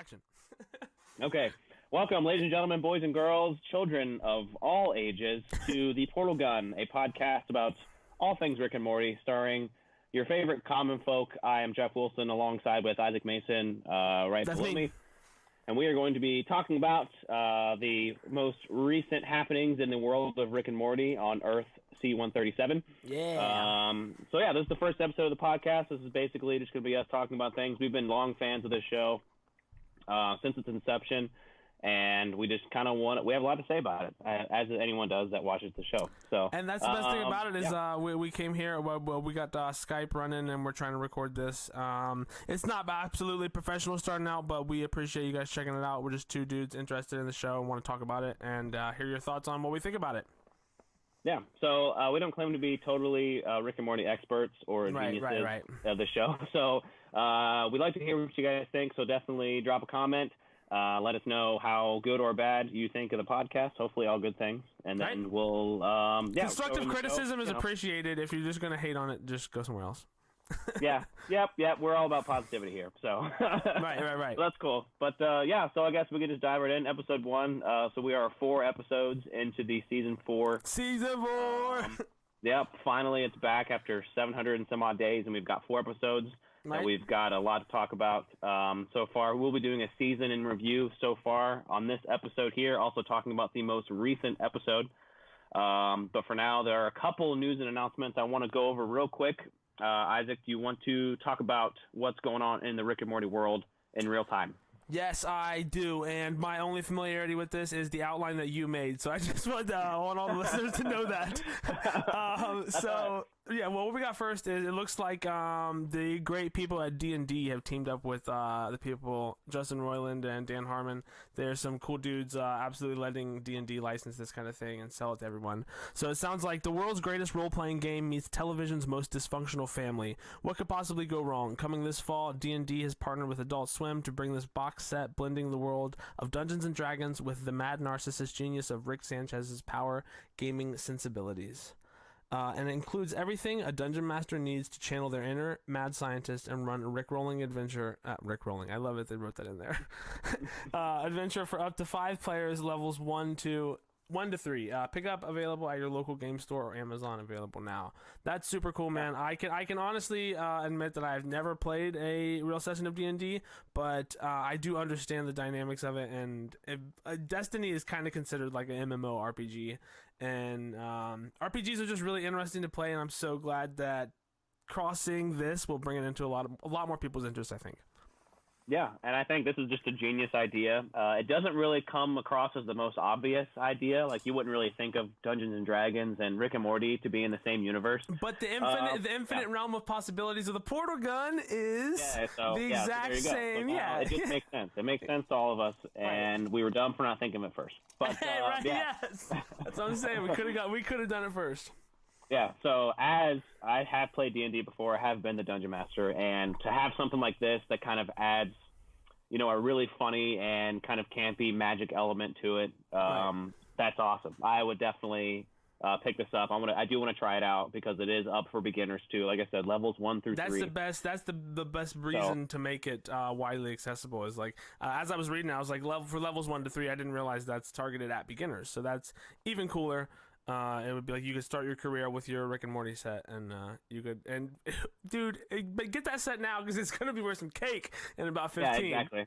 Action. Okay. Welcome, ladies and gentlemen, boys and girls, children of all ages, to The Portal Gun, a podcast about all things Rick and Morty, starring your favorite common folk. I am Jeff Wilson, alongside with Isaac Mason, right below me. And we are going to be talking about the most recent happenings in the world of Rick and Morty on Earth C-137. Yeah. So this is the first episode of the podcast. This is basically just going to be us talking about things. We've been long fans of this show since its inception, and we just kind of we have a lot to say about it, as anyone does that watches the show. So, and that's the best thing about it is we came here, we got Skype running, and we're trying to record this. It's not absolutely professional starting out, but we appreciate you guys checking it out. We're just two dudes interested in the show and want to talk about it and hear your thoughts on what we think about it. Yeah, so we don't claim to be totally Rick and Morty experts or geniuses of the show. So we'd like to hear what you guys think, so definitely drop a comment. Let us know how good or bad you think of the podcast. Hopefully all good things. And then we'll... constructive criticism is appreciated. If you're just going to hate on it, just go somewhere else. Yep. We're all about positivity here. So right. So that's cool. But so I guess we can just dive right in. Episode 1. So we are 4 episodes into the season 4. Season 4! Finally it's back after 700 and some odd days, and we've got 4 episodes. And we've got a lot to talk about so far. We'll be doing a season in review so far on this episode here, also talking about the most recent episode. But for now, there are a couple news and announcements I want to go over real quick. Isaac, do you want to talk about what's going on in the Rick and Morty world in real time? Yes, I do, and my only familiarity with this is the outline that you made, so I just want all the listeners to know that. What we got first is it looks like the great people at D&D have teamed up with the people, Justin Roiland and Dan Harmon. There's some cool dudes absolutely letting D&D license this kind of thing and sell it to everyone. So it sounds like the world's greatest role-playing game meets television's most dysfunctional family. What could possibly go wrong? Coming this fall, D&D has partnered with Adult Swim to bring this box set blending the world of Dungeons & Dragons with the mad narcissist genius of Rick Sanchez's power gaming sensibilities. And it includes everything a dungeon master needs to channel their inner mad scientist and run a Rickrolling adventure. Rickrolling, I love it. They wrote that in there. Adventure for up to 5 players, levels 1 to 3. Pick up available at your local game store or Amazon. Available now. That's super cool, man. I can honestly admit that I've never played a real session of D&D, but I do understand the dynamics of it. And Destiny is kind of considered like an MMO RPG, and RPGs are just really interesting to play. And I'm so glad that crossing this will bring it into a lot more people's interest, I think. Yeah, and I think this is just a genius idea. It doesn't really come across as the most obvious idea. Like, you wouldn't really think of Dungeons and Dragons and Rick and Morty to be in the same universe. But the infinite realm of possibilities of the Portal Gun is the exact same. It just makes sense. It makes sense to all of us, and we were dumb for not thinking of it first. But yes, that's what I'm saying. We could have done it first. Yeah, so as I have played D&D before, I have been the Dungeon Master, and to have something like this that kind of adds, a really funny and kind of campy magic element to it, that's awesome. I would definitely pick this up. I do want to try it out because it is up for beginners too. Like I said, levels 1 through 3. That's the best reason to make it widely accessible. Is like as I was reading, I was like, for levels 1 to 3, I didn't realize that's targeted at beginners. So that's even cooler. It would be like you could start your career with your Rick and Morty set, and dude, get that set now because it's gonna be worth some cake in about 15. Yeah, exactly.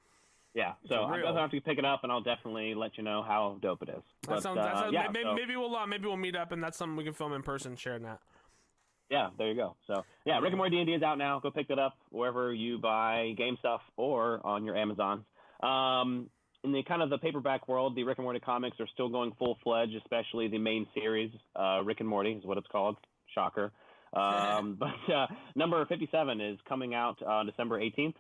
Yeah, so I'm gonna have to pick it up, and I'll definitely let you know how dope it is. Maybe we'll meet up, and that's something we can film in person, sharing that. Yeah, there you go. So yeah, Rick and Morty D&D is out now. Go pick that up wherever you buy game stuff or on your Amazons. In the kind of the paperback world, the Rick and Morty comics are still going full-fledged, especially the main series, Rick and Morty is what it's called. Shocker. But number 57 is coming out on December 18th.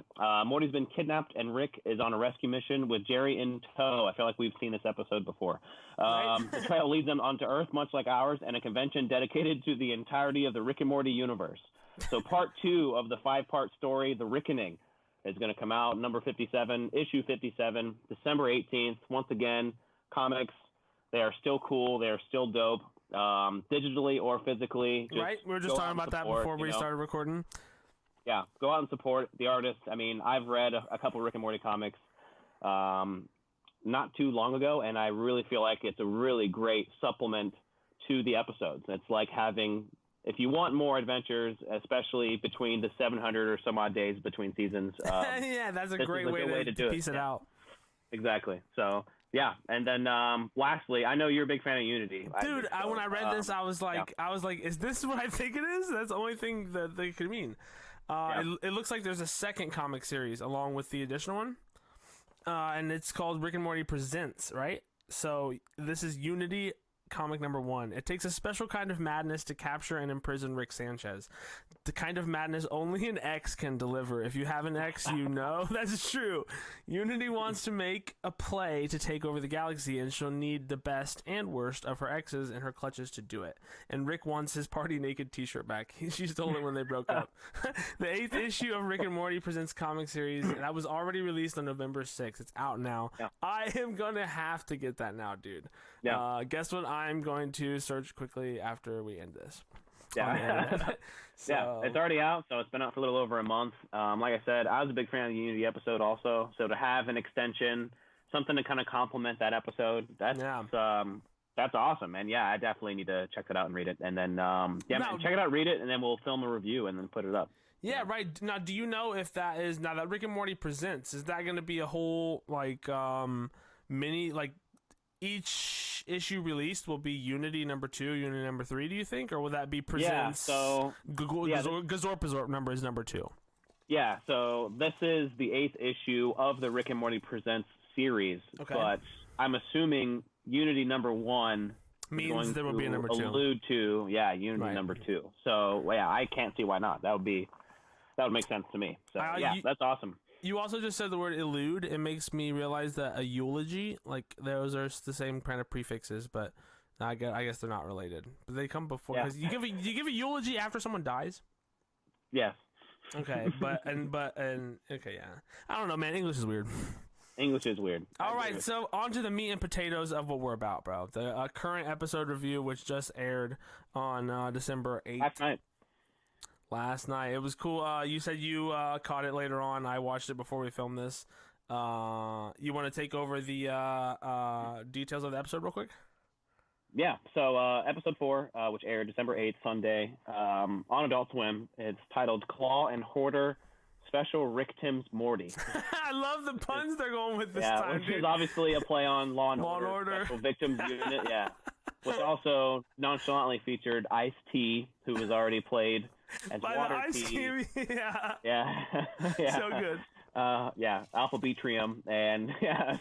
Morty's been kidnapped, and Rick is on a rescue mission with Jerry in tow. I feel like we've seen this episode before. The trail leads them onto Earth, much like ours, and a convention dedicated to the entirety of the Rick and Morty universe. So part 2 of the 5-part story, The Rickening, is going to come out, number 57, issue 57, December 18th. Once again, comics, they are still cool. They are still dope, digitally or physically. We were just talking about that before we started recording. Yeah, go out and support the artists. I mean, I've read a couple Rick and Morty comics. not too long ago, and I really feel like it's a really great supplement to the episodes. It's like having, if you want more adventures, especially between the 700 or some odd days between seasons. Yeah, that's a great way to piece it out. Exactly. So, yeah. And then lastly, I know you're a big fan of Unity. Dude, when I read this, I was like, is this what I think it is? That's the only thing that they could mean. It looks like there's a second comic series along with the additional one. And it's called Rick and Morty Presents, right? So this is Unity comic number 1. It takes a special kind of madness to capture and imprison Rick Sanchez. The kind of madness only an X can deliver. If you have an X, you know that's true. Unity wants to make a play to take over the galaxy, and she'll need the best and worst of her exes in her clutches to do it. And Rick wants his party naked t-shirt back. She stole it when they broke up. The 8th issue of Rick and Morty Presents comic series, that was already released on November 6th. It's out now. Yeah. I am going to have to get that now, dude. Yeah. Guess what I'm going to search quickly after we end this. Yeah. So, yeah, it's already out, so it's been out for a little over a month. Like I said, I was a big fan of the Unity episode also, so to have an extension, something to kind of complement that episode, that's awesome, man. Yeah, I definitely need to check that out and read it. And then, man, check it out, read it, and then we'll film a review and then put it up. Yeah, right. Now, do you know if that is, now that Rick and Morty Presents, is that going to be a whole, like, mini, like, each issue released will be Unity number 2, Unity number 3, do you think? Or will that be Presents? Yeah, so... Gazorpazorp number is number 2. Yeah, so this is the 8th issue of the Rick and Morty Presents series. Okay. But I'm assuming Unity number 1 means there will be a number 2. Allude to, Unity number 2. So, yeah, I can't see why not. That would make sense to me. So, that's awesome. You also just said the word elude. It makes me realize that a eulogy, like those are the same kind of prefixes, but I guess they're not related. But they come before. Because you give a eulogy after someone dies. Yes. Okay, okay, yeah. I don't know, man. English is weird. English is weird. All right, so on to the meat and potatoes of what we're about, bro. The current episode review, which just aired on December 8th. Last night. It was cool. You said you caught it later on. I watched it before we filmed this. You want to take over the details of the episode real quick? Yeah. So episode 4, which aired December 8th, Sunday, on Adult Swim. It's titled Claw and Hoarder Special Ricktim's Morty. I love the puns they're going with this time. Which is obviously a play on Law and Order. Special Victims Unit, yeah. Which also nonchalantly featured Ice-T, who was already played as Water Tea. Yeah. So good. Alpha Betrium, and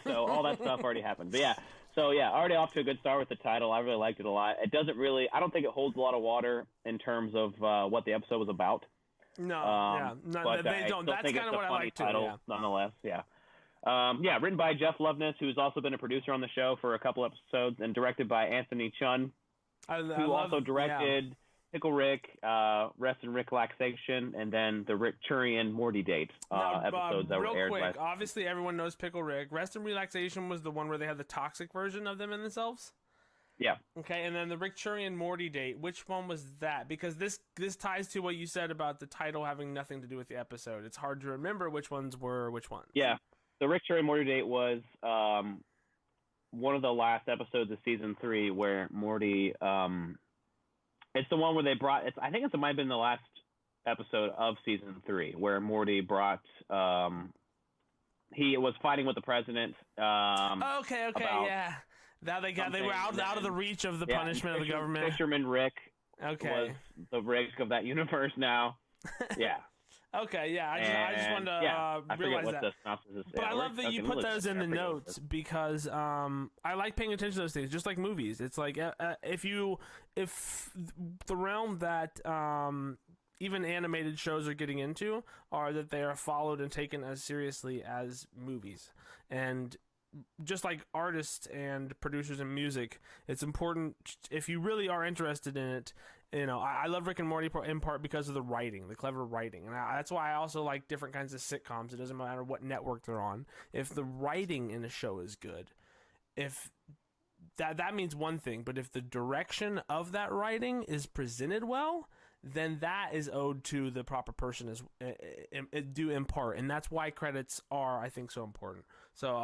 so all that stuff already happened. But already off to a good start with the title. I really liked it a lot. It doesn't really, I don't think it holds a lot of water in terms of what the episode was about. No, they don't. That's kind of what I like too. Nonetheless, written by Jeff Loveness, who's also been a producer on the show for a couple episodes, and directed by Anthony Chun, who also directed Pickle Rick, Rest and Ricklaxation, and then the Rickchurian Mortydate episodes that were aired. Real quick, obviously everyone knows Pickle Rick. Rest and Relaxation was the one where they had the toxic version of them in themselves. Yeah. Okay, and then the Rickchurian Mortydate, which one was that? Because this ties to what you said about the title having nothing to do with the episode. It's hard to remember which ones were which ones. Yeah. The Rickchurian Mortydate was one of the last episodes of season 3 where Morty it's the one where they brought I think it might have been the last episode of season 3 where Morty brought he was fighting with the president. Okay, yeah. Now they were out of the reach of the punishment of the government. Fisherman Rick was the Rick of that universe now. Yeah. Okay, yeah. I just wanted to realize that. But I love that you put those in the notes because I like paying attention to those things, just like movies. It's like if the realm that even animated shows are getting into are that they are followed and taken as seriously as movies. And just like artists and producers in music, it's important if you really are interested in it. You know, I love Rick and Morty in part because of the writing, the clever writing. And that's why I also like different kinds of sitcoms. It doesn't matter what network they're on. If the writing in a show is good, if that means one thing, but if the direction of that writing is presented well, then that is owed to the proper person as due in part, and that's why credits are, I think, so important. So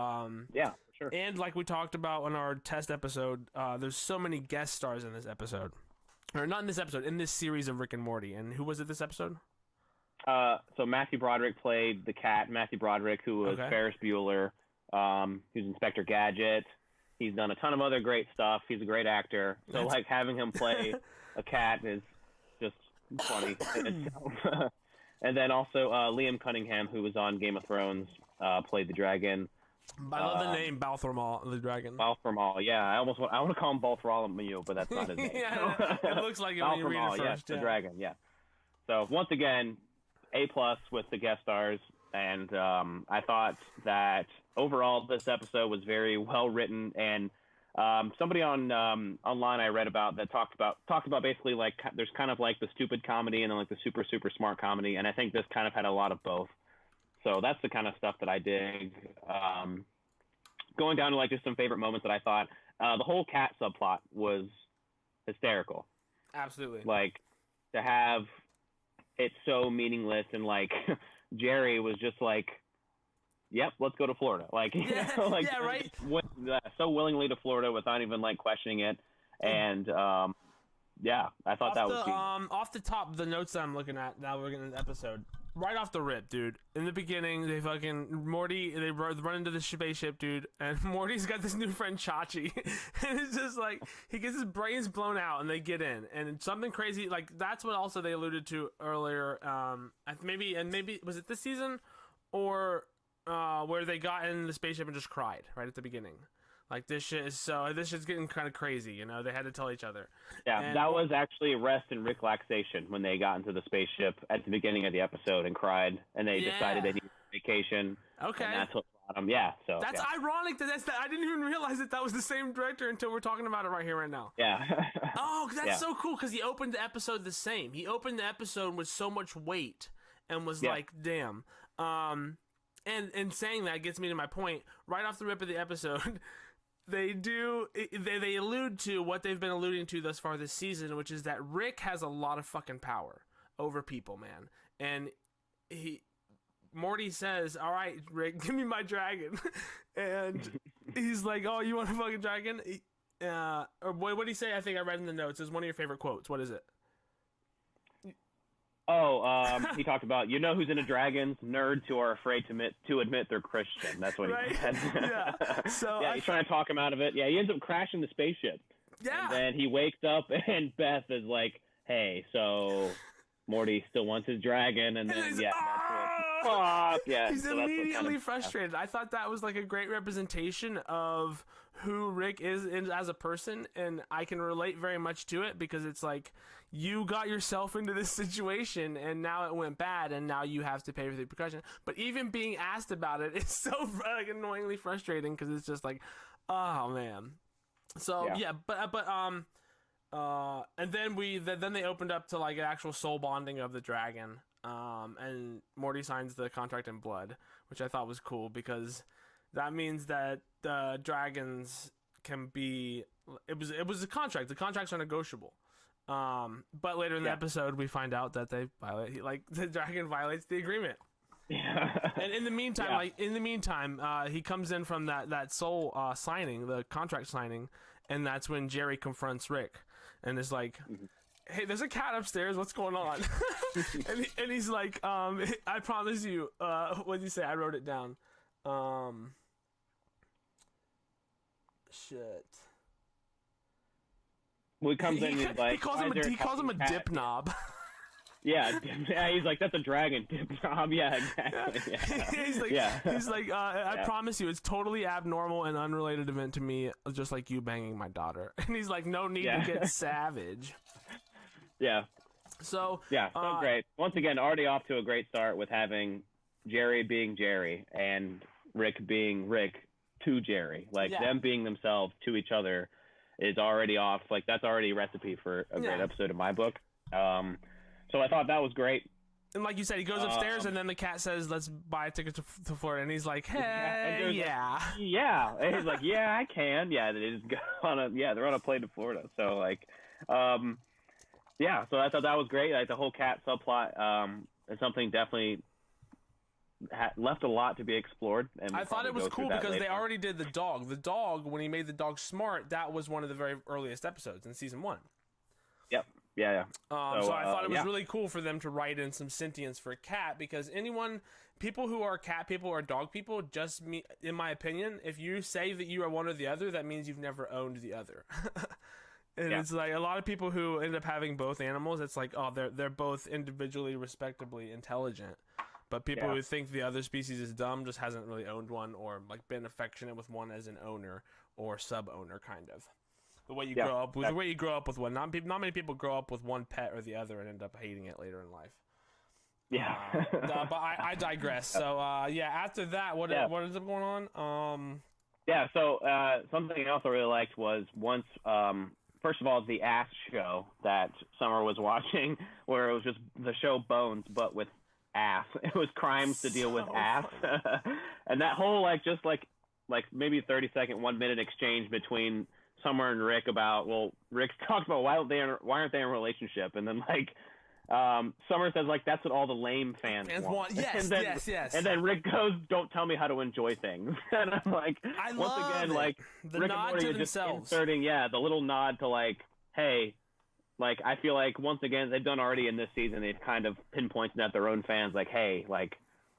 yeah, for sure. And like we talked about in our test episode, there's so many guest stars in this episode, or not in this episode, in this series of Rick and Morty. And who was it this episode? So Matthew Broderick played the cat. Matthew Broderick, who was Ferris Bueller, who's Inspector Gadget. He's done a ton of other great stuff. He's a great actor. So like having him play a cat is just funny. And then also Liam Cunningham, who was on Game of Thrones, played the dragon. I love the name Balthromaw, the dragon. Balthromaw, yeah. I want to call him Balthromaw, but that's not his name. Yeah, it looks like it when you read it first. Yes, the dragon, yeah. So once again, A+ with the guest stars, and I thought that overall this episode was very well written, and somebody on online I read about that talked about basically like there's kind of like the stupid comedy and then like the super smart comedy, and I think this kind of had a lot of both. So that's the kind of stuff that I dig. Going down to like just some favorite moments that I thought, the whole cat subplot was hysterical. Absolutely. Like to have it so meaningless, and like Jerry was just like, "Yep, let's go to Florida." Like, yeah, you know, like, yeah, right. Went so willingly to Florida without even like questioning it, and yeah, I thought that was genius. Off the top, the notes that I'm looking at now, we're getting an episode. Right off the rip, dude. In the beginning, they run into the spaceship, dude, and Morty's got this new friend Chachi, and it's just like he gets his brains blown out, and they get in, and something crazy like that's what also they alluded to earlier. Maybe was it this season, or where they got in the spaceship and just cried right at the beginning. Like this shit's getting kind of crazy, you know. They had to tell each other. Yeah, and that was actually Rest and Ricklaxation when they got into the spaceship at the beginning of the episode and cried, and they decided they needed a vacation. Okay, and that's what brought them. Yeah, so that's ironic that I didn't even realize that was the same director until we're talking about it right here, right now. Yeah. Oh, that's so cool because he opened the episode the same. He opened the episode with so much weight and was like, "Damn." And saying that gets me to my point. Right off the rip of the episode. They allude to what they've been alluding to thus far this season, which is that Rick has a lot of fucking power over people, man. And Morty says, "All right, Rick, give me my dragon," and he's like, "Oh, you want a fucking dragon?" Or what did he say? I think I read in the notes. It's one of your favorite quotes. What is it? He talked about, you know who's into dragons? Nerds who are afraid to admit they're Christian. That's what he said. Yeah. So yeah, he's trying to talk him out of it. Yeah, he ends up crashing the spaceship. Yeah. And then he wakes up and Beth is like, "Hey, so Morty still wants his dragon," and then he's immediately frustrated. I thought that was like a great representation of who Rick is as a person, and I can relate very much to it because it's like you got yourself into this situation and now it went bad and now you have to pay for the repercussion. But even being asked about it is so like annoyingly frustrating because it's just like, oh man. So and then they opened up to like an actual soul bonding of the dragon. And Morty signs the contract in blood, which I thought was cool because that means that the dragons can be. It was a contract. The contracts are negotiable. But later in the episode, we find out that they violate. Like the dragon violates the agreement. Yeah. And in the meantime, he comes in from that soul signing, the contract signing, and that's when Jerry confronts Rick, and is like. Mm-hmm. "Hey, there's a cat upstairs. What's going on?" and he's like, "I promise you." What did he say? I wrote it down. Shit. Well, he comes in and he's like, he calls him a dip knob. Yeah, he's like, "That's a dragon, dip knob." Yeah, exactly. Yeah. He's like, I promise you, it's totally abnormal and unrelated event to me, just like you banging my daughter. And he's like, "No need to get savage." Yeah. So great. Once again, already off to a great start with having Jerry being Jerry and Rick being Rick to Jerry. Like them being themselves to each other is already off. Like that's already a recipe for a great episode in my book. So I thought that was great. And like you said, he goes upstairs and then the cat says, "Let's buy a ticket to Florida." And he's like, "Hey, yeah." And he's like, "Yeah, I can." Yeah, they just go they're on a plane to Florida. So like, Yeah, so I thought that was great. Like the whole cat subplot is something definitely left a lot to be explored. And I thought it was cool because they later. already did the dog. The dog, when he made the dog smart, that was one of the very earliest episodes in season 1. Yep. Yeah. So I thought it was really cool for them to write in some sentience for a cat, because people who are cat people or dog people, in my opinion, if you say that you are one or the other, that means you've never owned the other. And it's like a lot of people who end up having both animals, it's like, oh, they're both individually, respectably intelligent. But people who think the other species is dumb just hasn't really owned one, or like been affectionate with one as an owner or sub-owner, kind of. The way you grow up with one. Not many people grow up with one pet or the other and end up hating it later in life. Yeah. But I digress. So after that, what ends up going on? So something else I really liked was once first of all, the ass show that Summer was watching, where it was just the show Bones, but with ass. It was crimes to deal with ass. And that whole, just maybe 30-second, 1-minute exchange between Summer and Rick about, Rick talks about why aren't they in a relationship? And then, Summer says, that's what all the lame fans want. Yes, yes. And then Rick goes, don't tell me how to enjoy things. And I'm like, the Rick nod and Morty to is just themselves. inserting, the little nod to hey, I feel like once again, they've done already in this season, they've kind of pinpointed at their own fans, hey,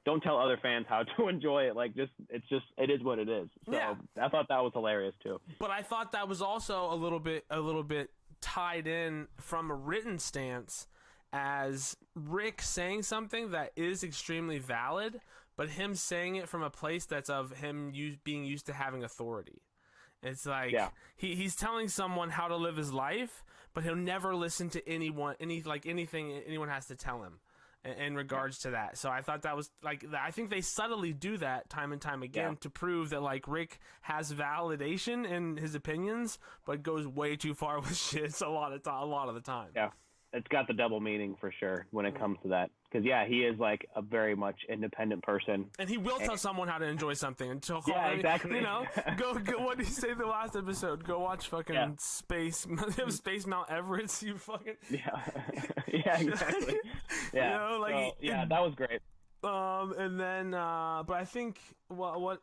don't tell other fans how to enjoy it. It is what it is. So I thought that was hilarious too. But I thought that was also a little bit tied in from a written stance, as Rick saying something that is extremely valid, but him saying it from a place that's of him being used to having authority. It's he's telling someone how to live his life, but he'll never listen to anything anyone has to tell him in regards to that. So I thought that was I think they subtly do that time and time again to prove that Rick has validation in his opinions, but goes way too far with shit a lot of the time. Yeah. It's got the double meaning for sure when it comes to that. Because, he is a very much independent person. And he will tell someone how to enjoy something. Exactly. Go what did he say the last episode? Go watch fucking Space Mount Everest, you fucking... Yeah. Yeah, exactly. Yeah. That was great. And then, but I think, what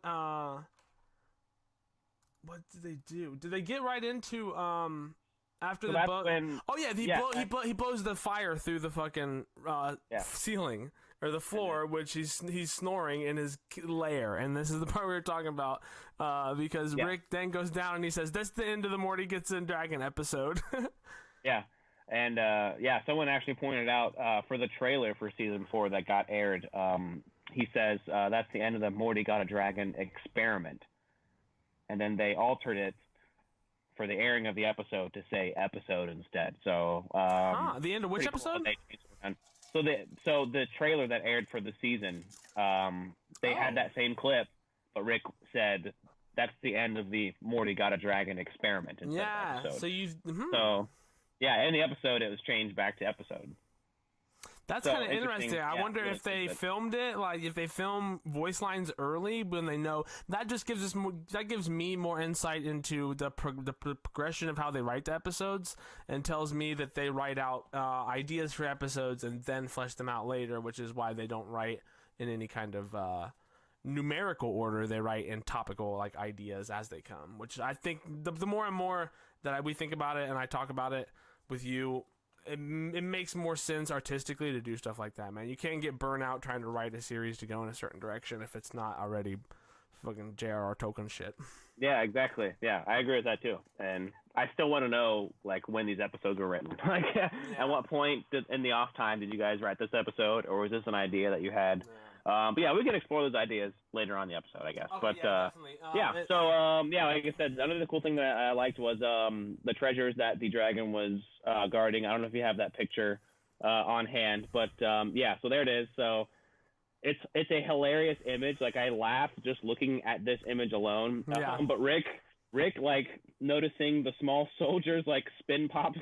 did they do? Did they get right into, after the boat? He blows the fire through the fucking ceiling or the floor, which he's snoring in his lair, and this is the part we were talking about, because Rick then goes down and he says, "That's the end of the Morty Gets in Dragon episode." Yeah, and someone actually pointed out for the trailer for season 4 that got aired, he says that's the end of the Morty Got a Dragon experiment, and then they altered it for the airing of the episode to say episode instead. So the end of which episode? So the trailer that aired for the season, they had that same clip, but Rick said that's the end of the Morty Got a Dragon experiment instead of episode. So in the episode it was changed back to episode. That's kind of interesting. I wonder if they filmed it, if they film voice lines early when they know. That just gives me more insight into the progression of how they write the episodes, and tells me that they write out ideas for episodes and then flesh them out later, which is why they don't write in any kind of numerical order. They write in topical ideas as they come, which I think the more and more that we think about it and I talk about it with you, it makes more sense artistically to do stuff like that, man. You can't get burnout trying to write a series to go in a certain direction if it's not already fucking J.R.R. Tolkien shit. Yeah, exactly. Yeah, I agree with that too. And I still want to know when these episodes were written. At what point in the off time did you guys write this episode, or was this an idea that you had? But we can explore those ideas later on in the episode, I guess. Okay, definitely. Like I said, another cool thing that I liked was the treasures that the dragon was guarding. I don't know if you have that picture on hand, but so there it is. So it's a hilarious image. I laughed just looking at this image alone. But Rick noticing the small soldiers spin pops.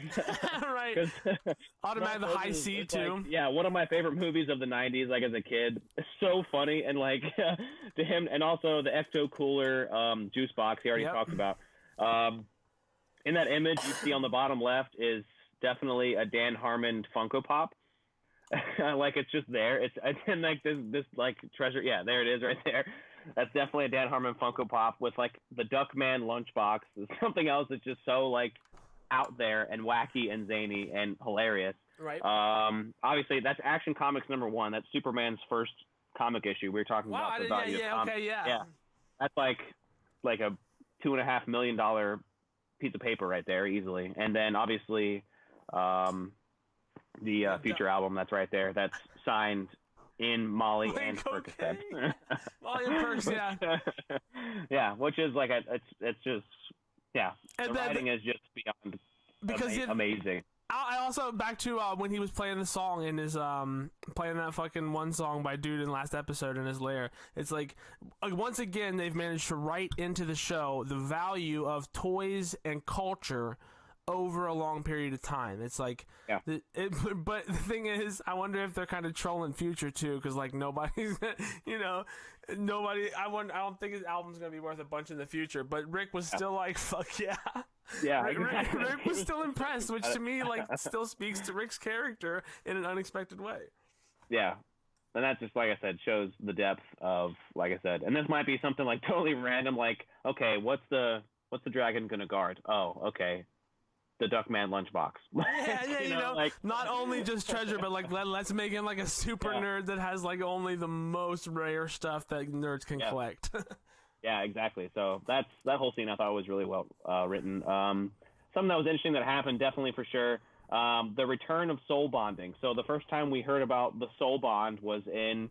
Right. Automatic the high C too. One of my favorite movies of the 90s, as a kid. It's so funny, and to him, and also the Ecto Cooler juice box he already talked about. In that image, you see on the bottom left is definitely a Dan Harmon Funko Pop. Like it's just there. It's and like this like treasure. Yeah, there it is right there. That's definitely a Dan Harmon Funko Pop with like the Duckman lunchbox. Something else that's just so like out there and wacky and zany and hilarious. Right. Obviously that's Action Comics #1. That's Superman's first comic issue. We were talking about the value of comics. Yeah. That's like a $2.5 million piece of paper right there easily. And then obviously the future album that's right there. That's signed in Molly and Percocet. Molly and Perks, yeah. Yeah, which is like it's just And the writing is just beyond amazing. I also back to when he was playing the song in his playing that fucking one song by Dude in last episode in his lair. It's like once again they've managed to write into the show the value of toys and culture over a long period of time. It's like, but the thing is, I wonder if they're kind of trolling Future too, because like nobody's, nobody. I don't think his album's gonna be worth a bunch in the future. But Rick was still like, fuck yeah. Yeah, Rick was still impressed, which to me like still speaks to Rick's character in an unexpected way. Yeah. And that just, like I said, shows the depth of, like I said, and this might be something like totally random, like, okay, what's the dragon gonna guard? Oh, okay. The Duckman lunchbox. Yeah, like, not only just treasure, but like let's make him like a super nerd that has like only the most rare stuff that nerds can collect. Yeah, exactly. So that whole scene I thought was really well written. Something that was interesting that happened, definitely for sure. The return of soul bonding. So the first time we heard about the soul bond was in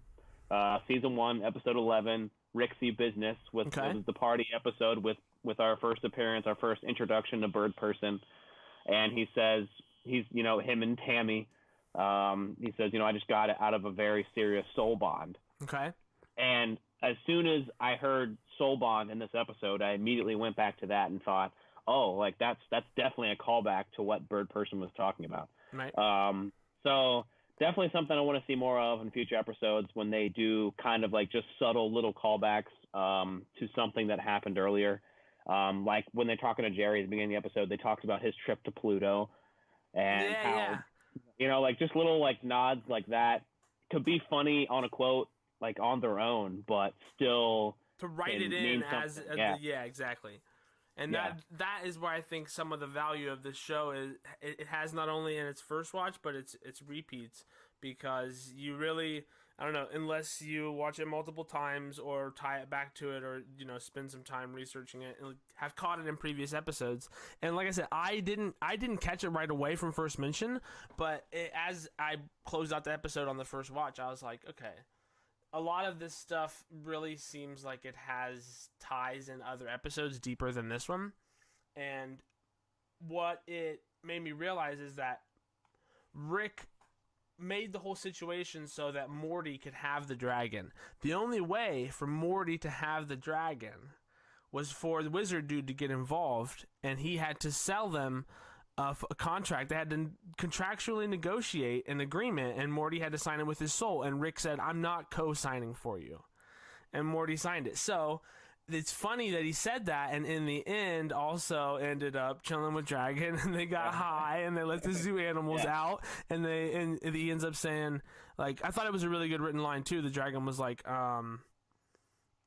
season 1, episode 11, Rick's Business, was the party episode with our first appearance, our first introduction to Bird Person. And he says, him and Tammy, he says, I just got it out of a very serious soul bond. Okay. And as soon as I heard soul bond in this episode, I immediately went back to that and thought, oh, like that's definitely a callback to what Bird Person was talking about. Right. So definitely something I want to see more of in future episodes when they do kind of like just subtle little callbacks to something that happened earlier. Like when they're talking to Jerry at the beginning of the episode, they talked about his trip to Pluto and how, like just little like nods like that could be funny on a quote, like on their own, but still to write it in as exactly. And that is where I think some of the value of this show is. It has not only in its first watch, but its repeats, because you really, I don't know, unless you watch it multiple times or tie it back to it, or spend some time researching it and have caught it in previous episodes. And like I said, I didn't catch it right away from first mention, but as I closed out the episode on the first watch, I was like, okay, a lot of this stuff really seems like it has ties in other episodes deeper than this one. And what it made me realize is that Rick made the whole situation so that Morty could have the dragon. The only way for Morty to have the dragon was for the wizard dude to get involved, and he had to sell them a contract. They had to contractually negotiate an agreement, and Morty had to sign it with his soul. And Rick said, "I'm not co-signing for you," and Morty signed it. So it's funny that he said that, and in the end also ended up chilling with Dragon, and they got high, and they let the zoo animals out, and he ends up saying, like, I thought it was a really good written line too. The dragon was like,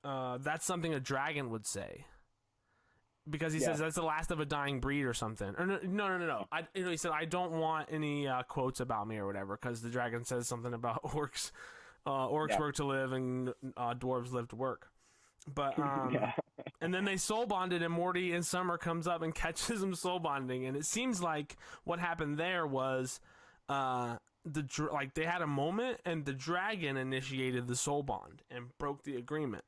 that's something a dragon would say. Because he says that's the last of a dying breed or something. Or no. He said, I don't want any quotes about me or whatever, because the dragon says something about orcs. Orcs work to live and dwarves live to work. But and then they soul bonded, and Morty in Summer comes up and catches him soul bonding, and it seems like what happened there was they had a moment, and the dragon initiated the soul bond and broke the agreement.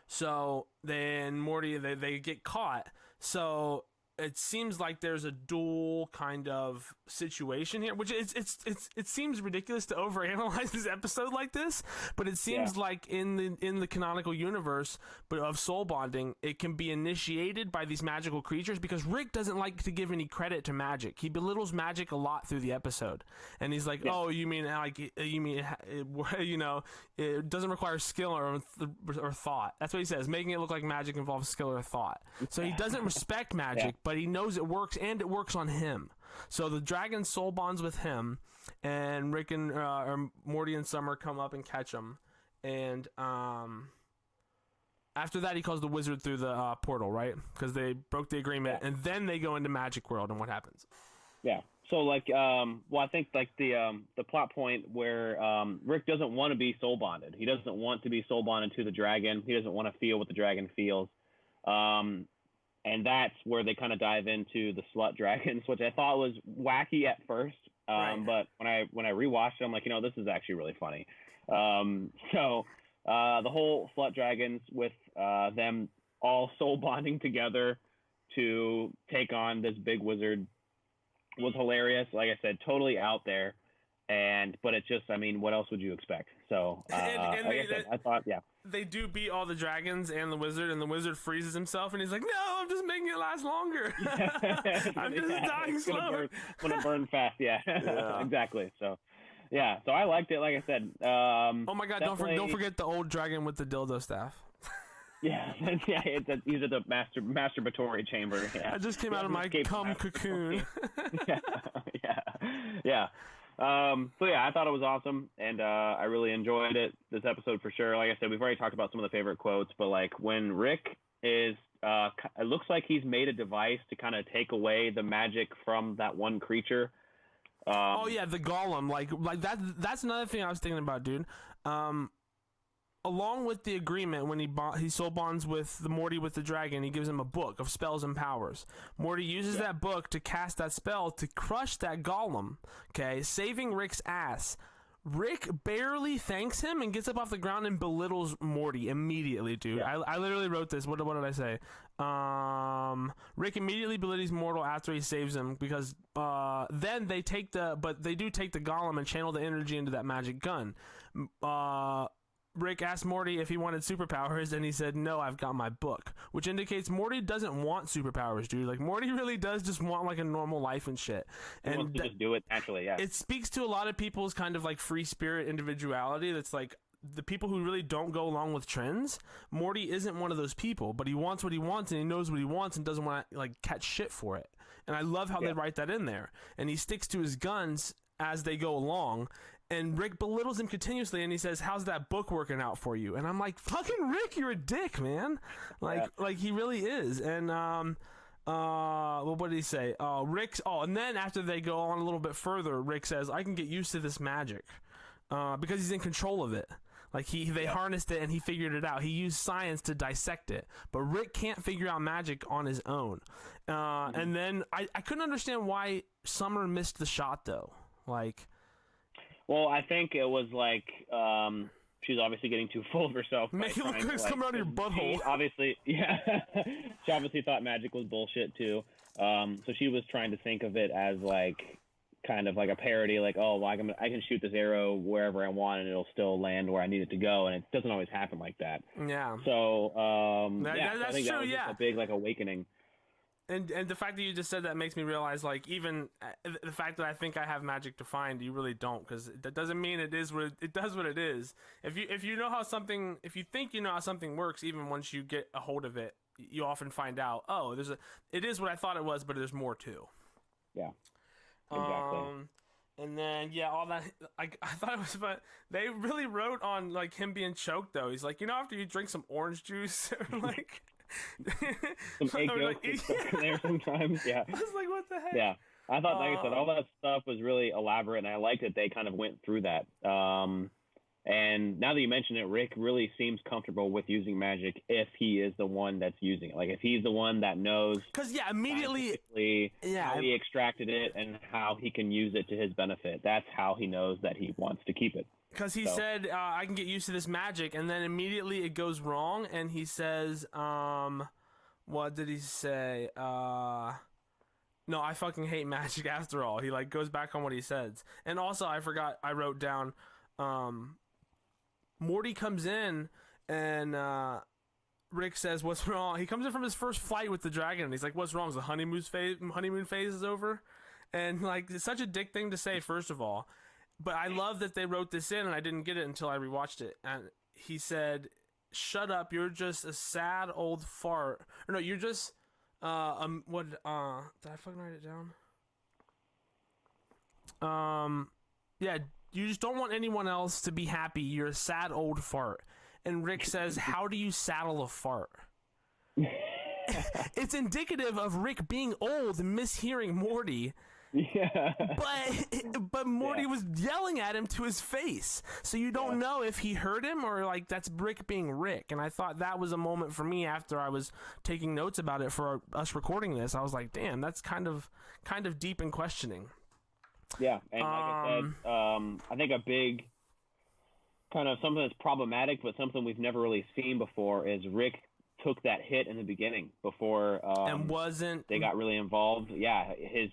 So then Morty, they get caught. So it seems like there's a dual kind of situation here, which it seems ridiculous to overanalyze this episode like this, but it seems like in the canonical universe, but of soul bonding, it can be initiated by these magical creatures, because Rick doesn't like to give any credit to magic. He belittles magic a lot through the episode, and he's like, "Oh, you mean it doesn't require skill or thought." That's what he says. Making it look like magic involves skill or thought. So he doesn't respect magic. but he knows it works, and it works on him. So the dragon soul bonds with him, and Rick and or Morty and Summer come up and catch him, and after that he calls the wizard through the portal, right? Because they broke the agreement, and then they go into Magic World, and what happens? Yeah. So like, well, I think like the plot point where Rick doesn't want to be soul bonded. He doesn't want to be soul bonded to the dragon. He doesn't want to feel what the dragon feels. And that's where they kind of dive into the slut dragons, which I thought was wacky at first. Right. But when I rewatched it, I'm like, this is actually really funny. So the whole slut dragons with them all soul bonding together to take on this big wizard was hilarious. Like I said, totally out there. But it just, I mean, what else would you expect? So I thought, yeah. They do beat all the dragons and the wizard freezes himself, and he's like, "No, I'm just making it last longer. I'm just dying slower. Gonna burn fast." Yeah. Exactly. So, yeah. So I liked it. Like I said. Oh my God! Don't forget the old dragon with the dildo staff. Yeah, he's at the masturbatory chamber. Yeah. I just came out of my cum cocoon. Yeah. So yeah, I thought it was awesome, and I really enjoyed it this episode for sure. Like I said, we've already talked about some of the favorite quotes, but like when Rick is, it looks like he's made a device to kind of take away the magic from that one creature. Oh yeah, the golem, like that's another thing I was thinking about, dude. Along with the agreement, when he soul bonds with the Morty with the dragon, he gives him a book of spells and powers. Morty uses that book to cast that spell to crush that golem, okay, saving Rick's ass. Rick barely thanks him and gets up off the ground and belittles Morty immediately, dude. Yeah. I literally wrote this. What did I say? Rick immediately belittles Mortal after he saves him because then they take the golem and channel the energy into that magic gun. Rick asked Morty if he wanted superpowers, and he said, "No, I've got my book," which indicates Morty doesn't want superpowers, dude. Like, Morty really does just want, like, a normal life and shit. He wants to just do it naturally, yeah. It speaks to a lot of people's kind of, like, free spirit individuality that's, like, the people who really don't go along with trends. Morty isn't one of those people, but he wants what he wants, and he knows what he wants and doesn't want to, like, catch shit for it. And I love how they write that in there. And he sticks to his guns as they go along. And Rick belittles him continuously, and he says, "How's that book working out for you?" And I'm like, "Fucking Rick, you're a dick, man." Like he really is. And well, what did he say? And then after they go on a little bit further, Rick says, "I can get used to this magic," because he's in control of it. Like they harnessed it and he figured it out. He used science to dissect it, but Rick can't figure out magic on his own. And then I couldn't understand why Summer missed the shot though. Like. Well, I think it was like she's obviously getting too full of herself. Make it look like it's coming out of your butthole. She obviously thought magic was bullshit too. So she was trying to think of it as like kind of like a parody, like, oh, well, I can shoot this arrow wherever I want and it'll still land where I need it to go, and it doesn't always happen like that. Yeah. So that's I think true. That was just a big like awakening. And the fact that you just said that makes me realize, like, even the fact that I think I have magic to find, you really don't, because that doesn't mean it does what it is. If you know how something, if you think you know how something works, even once you get a hold of it, you often find out, oh, it is what I thought it was, but there's more too. Yeah. Exactly. And then all that, I thought it was fun. They really wrote on like him being choked though. He's like, after you drink some orange juice, or like. Some egg yolk in there sometimes. Yeah. I was like, what the heck? Yeah. I thought, like I said, all that stuff was really elaborate, and I liked that they kind of went through that. And now that you mention it, Rick really seems comfortable with using magic if he is the one that's using it. Like, if he's the one that knows. Because, immediately. How he extracted it and how he can use it to his benefit. That's how he knows that he wants to keep it. Because he said, I can get used to this magic, and then immediately it goes wrong, and he says, what did he say? No, I fucking hate magic after all. He, like, goes back on what he says. And also, I forgot, I wrote down, Morty comes in, and, Rick says, "What's wrong?" He comes in from his first fight with the dragon, and he's like, "What's wrong? Is the honeymoon phase is over?" And, like, it's such a dick thing to say, first of all. But I love that they wrote this in, and I didn't get it until I rewatched it. And he said, "Shut up, you're just a sad old fart." Or no, you're just What? Did I fucking write it down? Yeah. You just don't want anyone else to be happy. You're a sad old fart. And Rick says, "How do you saddle a fart?" It's indicative of Rick being old and mishearing Morty. Yeah. But Morty was yelling at him to his face, so you don't know if he heard him or like that's Rick being Rick. And I thought that was a moment for me after I was taking notes about it for us recording this. I was like, damn, that's kind of deep and questioning. Yeah, and like I said, I think a big kind of something that's problematic, but something we've never really seen before is Rick took that hit in the beginning before and wasn't they got really involved. Yeah, his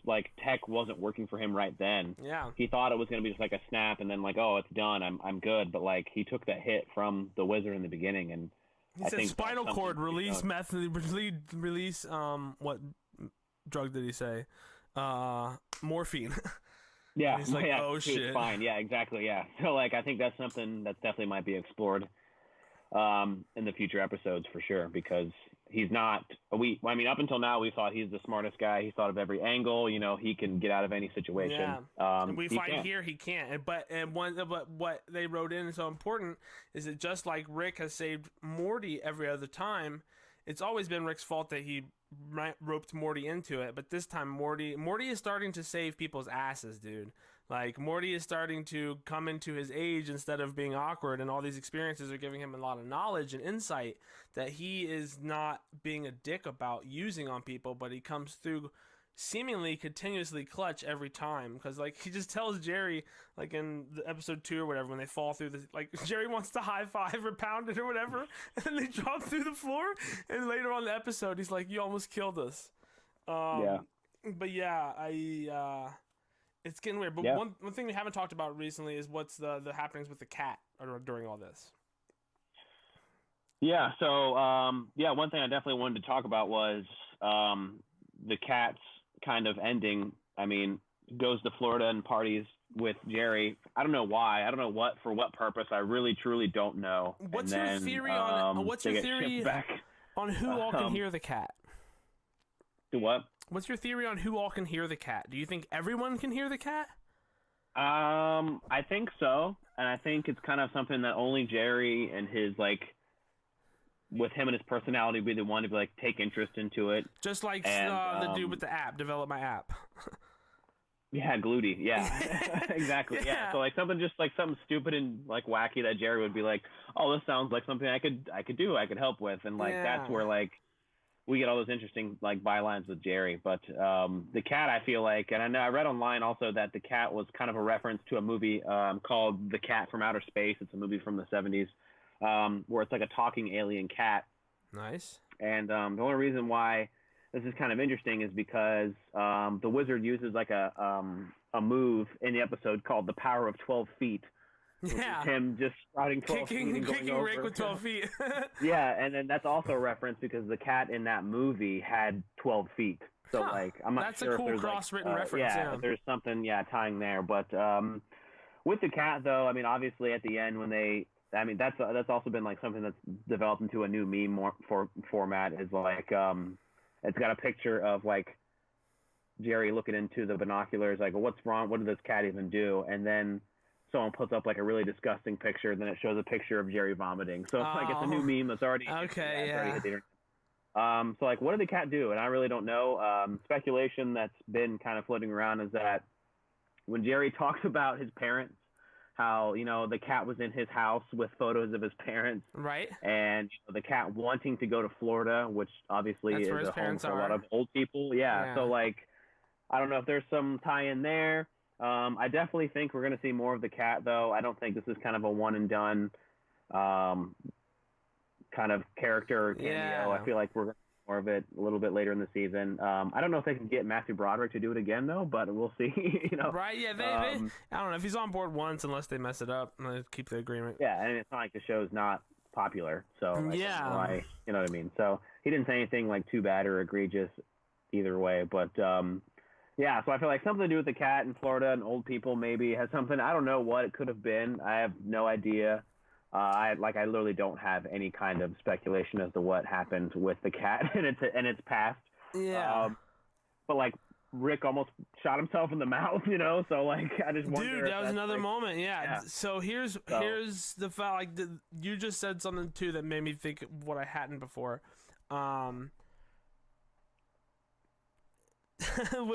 like tech wasn't working for him right then. Yeah, he thought it was going to be just like a snap and then like, oh, it's done, I'm good. But like he took that hit from the wizard in the beginning, and he said spinal cord release method release what drug did he say? Morphine. Yeah, and he's like, oh shit, fine. Yeah, exactly. Yeah, so like I think that's something that definitely might be explored in the future episodes for sure, because he's not. I mean, up until now we thought he's the smartest guy. He thought of every angle. You know, he can get out of any situation. Yeah. And we find here he can't. But what they wrote in is so important is that just like Rick has saved Morty every other time, it's always been Rick's fault that he roped Morty into it. But this time Morty is starting to save people's asses, dude. Like, Morty is starting to come into his age instead of being awkward, and all these experiences are giving him a lot of knowledge and insight that he is not being a dick about using on people, but he comes through seemingly continuously clutch every time. Because, like, he just tells Jerry, like, in the episode 2 or whatever, when they fall through the, like, Jerry wants to high five or pound it or whatever, and then they drop through the floor, and later on in the episode, he's like, you almost killed us. But yeah, it's getting weird, but one thing we haven't talked about recently is what's the happenings with the cat during all this. Yeah, so one thing I definitely wanted to talk about was the cat's kind of ending. I mean, goes to Florida and parties with Jerry. I don't know why. I don't know for what purpose. I really truly don't know. What's your theory on who all can hear the cat? Do what? What's your theory on who all can hear the cat? Do you think everyone can hear the cat? I think so, and I think it's kind of something that only Jerry and his, like, with him and his personality, would be the one to, like, take interest into it. Just like the dude with the app, develop my app. Yeah, Gluty. Yeah, exactly. Yeah. So like something stupid and like wacky that Jerry would be like, oh, this sounds like something I could do, I could help with, and like that's where like we get all those interesting like bylines with Jerry. But the cat, I feel like, and I know I read online also that the cat was kind of a reference to a movie called The Cat from Outer Space. It's a movie from the 70s where it's like a talking alien cat. Nice. And the only reason why this is kind of interesting is because the wizard uses like a move in the episode called the power of 12 feet. Yeah. Him just sprouting 12 feet and going kicking over. Rick with 12 feet. Yeah, and then that's also a reference because the cat in that movie had 12 feet. So like, I'm not sure if there's a cool cross-written reference. Yeah, there's something tying there. But with the cat though, I mean, obviously at the end when that's also been like something that's developed into a new meme format is like it's got a picture of like Jerry looking into the binoculars like, well, what's wrong? What did this cat even do? And then someone puts up like a really disgusting picture, then it shows a picture of Jerry vomiting. So it's like it's a new meme that's already okay. Already hit the internet. So like, what did the cat do? And I really don't know. Speculation that's been kind of floating around is that when Jerry talks about his parents, how the cat was in his house with photos of his parents, right? And the cat wanting to go to Florida, which obviously is a home for a lot of old people. Yeah. So like, I don't know if there's some tie-in there. I definitely think we're going to see more of the cat, though. I don't think this is kind of a one and done kind of character or cameo. Yeah. I feel like we're going to see more of it a little bit later in the season. I don't know if they can get Matthew Broderick to do it again, though, but we'll see. Right? Yeah. They I don't know if he's on board once, unless they mess it up. They keep the agreement. Yeah, and it's not like the show's not popular, so yeah. Why, you know what I mean? So he didn't say anything like too bad or egregious either way, but. Yeah, so I feel like something to do with the cat in Florida and old people maybe has something. I don't know what it could have been. I have no idea. I literally don't have any kind of speculation as to what happened with the cat and its past. Yeah. But like Rick almost shot himself in the mouth, you know. So like I just wonder. Dude, if that was that's, another like, moment. Yeah. yeah. So here's the fact. Like you just said something too that made me think of what I hadn't before. When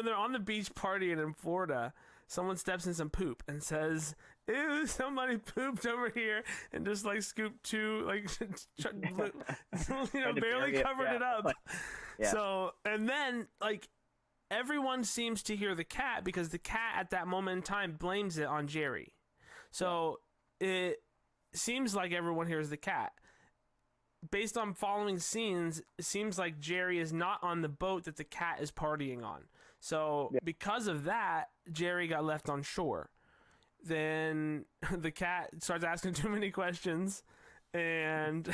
they're on the beach partying in Florida, someone steps in some poop and says, "Ew, somebody pooped over here," and just like scooped two, like, barely covered it up. Yeah. So, and then like everyone seems to hear the cat because the cat at that moment in time blames it on Jerry. So it seems like everyone hears the cat. Based on following scenes, it seems like Jerry is not on the boat that the cat is partying on. So because of that, Jerry got left on shore. Then the cat starts asking too many questions, and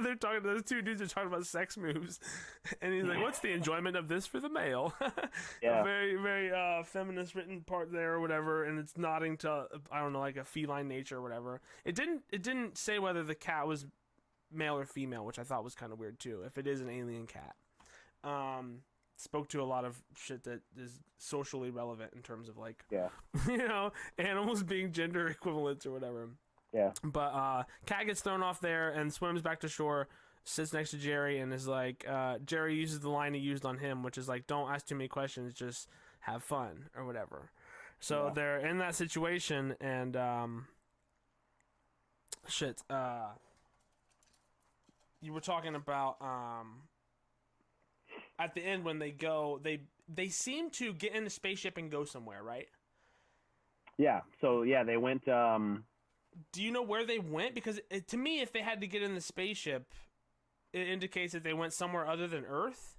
they're talking. Those two dudes are talking about sex moves, and he's like, "What's the enjoyment of this for the male?" A very, very feminist written part there, or whatever, and it's nodding to, I don't know, like a feline nature or whatever. It didn't say whether the cat was male or female, which I thought was kind of weird too. If it is an alien cat, spoke to a lot of shit that is socially relevant in terms of like, animals being gender equivalents or whatever. Yeah. But cat gets thrown off there and swims back to shore, sits next to Jerry, and is like, Jerry uses the line he used on him, which is like, "Don't ask too many questions, just have fun," or whatever. So they're in that situation, and you were talking about at the end when they go, they seem to get in the spaceship and go somewhere, right? Yeah. So they went. Do you know where they went? Because to me, if they had to get in the spaceship, it indicates that they went somewhere other than Earth.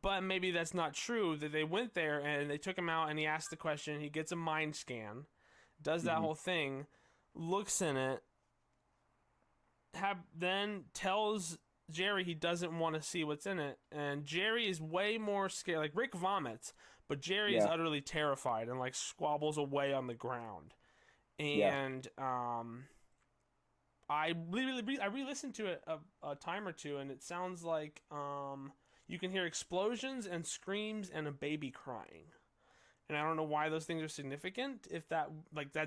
But maybe that's not true. That they went there and they took him out, and he asked the question. He gets a mind scan, does that whole thing, looks in it. Then tells Jerry he doesn't want to see what's in it, and Jerry is way more scared. Like Rick vomits, but Jerry is utterly terrified and like squabbles away on the ground. And I re-listened to it a time or two, and it sounds like you can hear explosions and screams and a baby crying. And I don't know why those things are significant. If that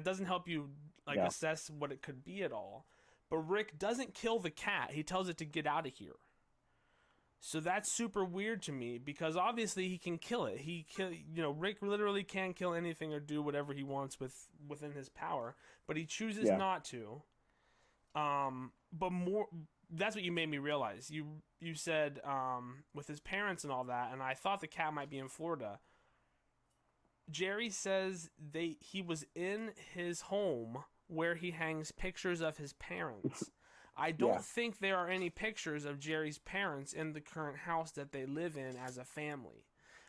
doesn't help you assess what it could be at all. But Rick doesn't kill the cat. He tells it to get out of here. So that's super weird to me because obviously he can kill it. Rick literally can kill anything or do whatever he wants within his power, but he chooses not to. But more, that's what you made me realize. You said with his parents and all that, and I thought the cat might be in Florida. Jerry says he was in his home where he hangs pictures of his parents. I don't think there are any pictures of Jerry's parents in the current house that they live in as a family.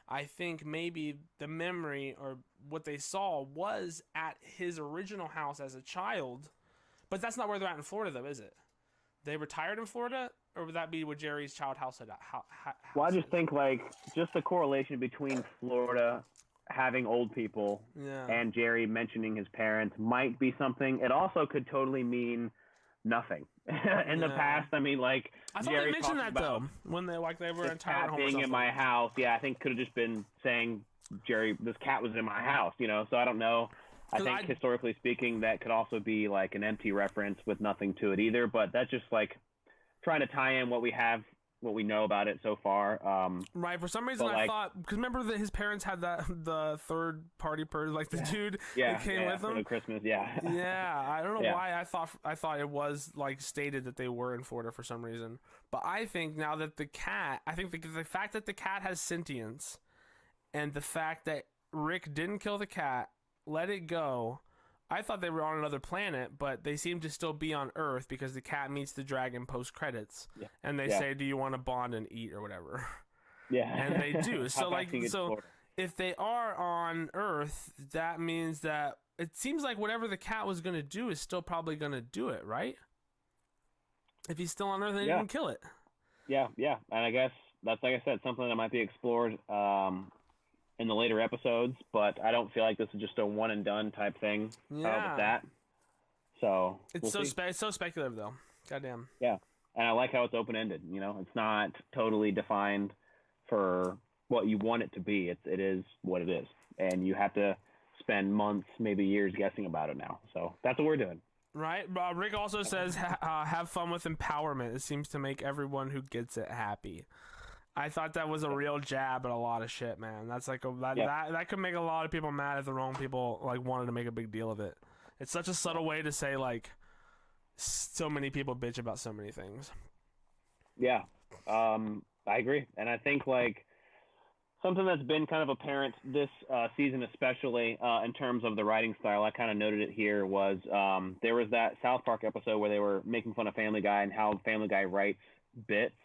I think maybe the memory or what they saw was at his original house as a child, but that's not where they're at in Florida, though, is it? They retired in Florida, or would that be what Jerry's child house had? Well, I just think just the correlation between Florida having old people and Jerry mentioning his parents might be something. It also could totally mean nothing. In the past, I mean, like I thought Jerry they mentioned that though when they were in cat home being in my house. Yeah, I think could have just been saying Jerry, this cat was in my house. So I don't know. I think historically speaking, that could also be like an empty reference with nothing to it either. But that's just like trying to tie in what we know about it so far. Right. For some reason, I thought, because remember that his parents had the third party person, like the dude that came with them for Christmas. Yeah. I don't know why I thought it was like stated that they were in Florida for some reason. But I think now that the fact that the cat has sentience, and the fact that Rick didn't kill the cat, let it go. I thought they were on another planet, but they seem to still be on Earth because the cat meets the dragon post credits, and they say, "Do you want to bond and eat or whatever?" Yeah, and they do. So if they are on Earth, that means that it seems like whatever the cat was going to do is still probably going to do it, right? If he's still on Earth, then he can kill it. Yeah, and I guess that's, like I said, something that might be explored in the later episodes, but I don't feel like this is just a one and done type thing with that. So it's it's so speculative though. Goddamn. Yeah, and I like how it's open ended. You know, it's not totally defined for what you want it to be. It is what it is, and you have to spend months, maybe years, guessing about it now. So that's what we're doing. Right. Rick also says, "Have fun with empowerment. It seems to make everyone who gets it happy." I thought that was a real jab at a lot of shit, man. That's like that could make a lot of people mad if the wrong people like wanted to make a big deal of it. It's such a subtle way to say like so many people bitch about so many things. Yeah, I agree, and I think like something that's been kind of apparent this season, especially in terms of the writing style, I kind of noted it here, was there was that South Park episode where they were making fun of Family Guy and how Family Guy writes bits.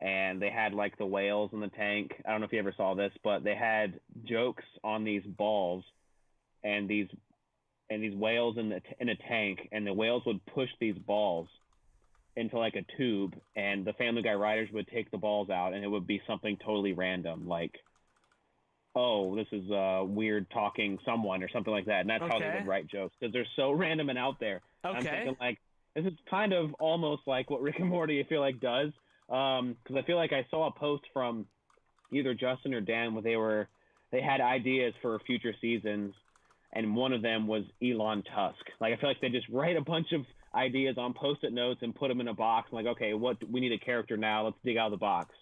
And they had like the whales in the tank. I don't know if you ever saw this, but they had jokes on these balls and these whales in a tank, and the whales would push these balls into like a tube, and the Family Guy writers would take the balls out, and it would be something totally random, like, oh, this is weird talking someone or something like that, and that's how they would write jokes because they're so random and out there. Okay. I'm thinking like this is kind of almost like what Rick and Morty I feel like does. Because I feel like I saw a post from either Justin or Dan where they had ideas for future seasons, and one of them was Elon Tusk. Like I feel like they just write a bunch of ideas on Post-it notes and put them in a box. I'm like, okay, we need a character now. Let's dig out of the box.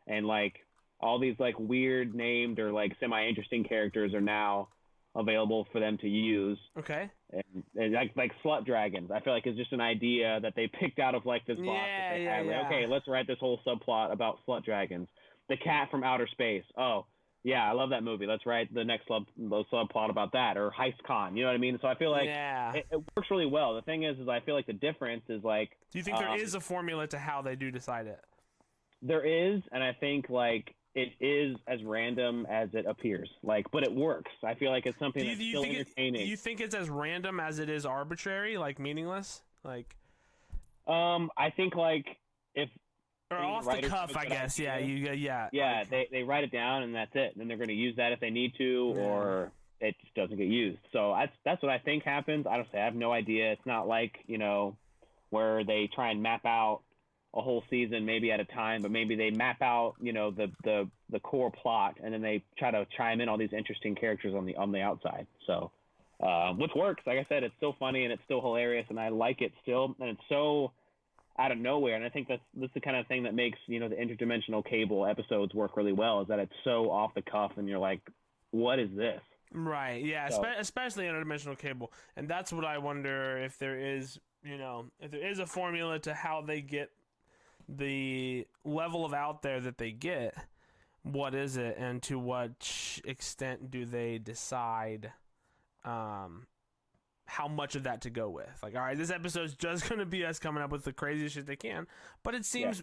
And like all these like weird named or like semi-interesting characters are now available for them to use. Okay. And like slut dragons, I feel like is just an idea that they picked out of like this box that they had. Like, okay, let's write this whole subplot about slut dragons. The cat from outer space. Oh, yeah, I love that movie. Let's write the next subplot about that. Or Heist Con. You know what I mean? So I feel like it works really well. The thing is I feel like the difference is like. Do you think there is a formula to how they do decide it? There is, and I think like it is as random as it appears. Like, but it works. I feel like it's something that's still entertaining. Do you think it's as random as it is arbitrary, like meaningless? Like, I think like if or off the cuff, I guess. Yeah. They write it down and that's it. Then they're going to use that if they need to, or it just doesn't get used. So that's what I think happens. I have no idea. It's not like where they try and map out a whole season maybe at a time, but maybe they map out the core plot and then they try to chime in all these interesting characters on the outside. So which works. Like I said, it's still funny and it's still hilarious and I like it still, and it's so out of nowhere. And I think that's the kind of thing that makes the interdimensional cable episodes work really well, is that it's so off the cuff and you're like, what is this? Right. Yeah. So, especially interdimensional cable, and that's what I wonder if there is a formula to how they get the level of out there that they get. What is it, and to what extent do they decide how much of that to go with? Like, all right, this episode's just gonna be us coming up with the craziest shit they can, but it seems